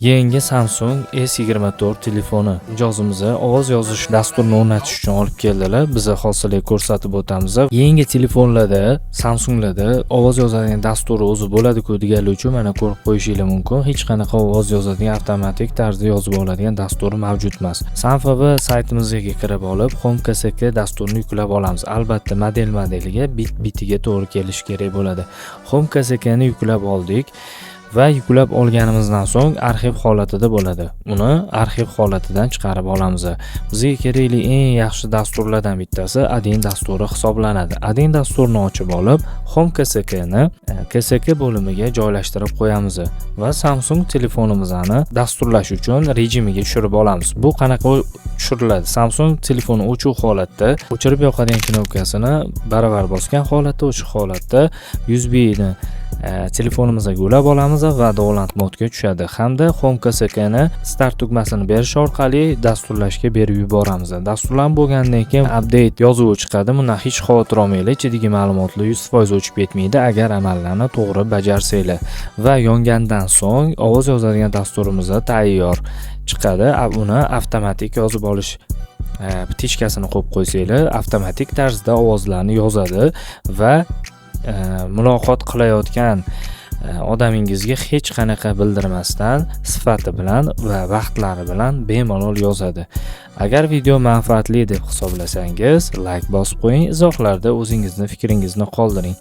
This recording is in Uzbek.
Yangi Samsung S24 telefoni mijozimizni ovoz yozish dasturini o'rnatish uchun olib keldilar. Biz hozirlik ko'rsatib o'tamiz. Yangi telefonlarda, Samsunglarda ovoz yozadigan dasturi o'zi bo'ladi-ku deganlar uchun mana ko'rib qo'yishingiz mumkin. Hech qanaqa ovoz yozadigan avtomatik tarzda yozib oladigan dasturi mavjud emas. Sanfa saytimizga kirib olib, HomeKSK dasturini yuklab olamiz. Albatta modeliga bit-bitiga to'g'ri kelishi kerak bo'ladi. HomeKSKni yuklab oldik. Va yuklab olganimizdan so'ng arxiv holatida bo'ladi. Uni arxiv holatidan chiqarib olamiz. Bizga kerakli eng yaxshi dasturlardan bittasi Adin dasturi hisoblanadi. Adin dasturini ochib olib, HomeKSKni KSK bo'limiga joylashtirib qo'yamiz va Samsung telefonimizni dasturlash uchun rejimiga tushirib olamiz. Bu qanaqa tushiriladi? Samsung telefoni o'chuv holatda, o'chirib yoqadigan knopkasini baravar bosgan holatda, o'sha holatda USB-ni telefonimizga ulab olamiz va Download modga tushadi. Hamda HomeKSKni start tugmasini berish orqali dasturlashga berib yuboramiz. Dasturlanib bo'lgandan keyin update yozuvi chiqadi. Bundan hech xavotir olmanglar, ichidagi ma'lumotlar 100% o'chib ketmaydi agar amallarni to'g'ri bajarsanglar. Va yongandan so'ng ovoz yozadigan dasturimiz tayyor chiqadi. Uni avtomatik yozib olish ptichkasini qo'yib qo'ysanglar, avtomatik tarzda ovozlarni yozadi va muloqot qilayotgan odamingizga hech qanaqa bildirmasdan sifati bilan va vaqtlari bilan bemalol yozadi. Agar video manfaatli deb hisoblasangiz, like bosib qo'ying, izohlarda o'zingizning fikringizni qoldiring.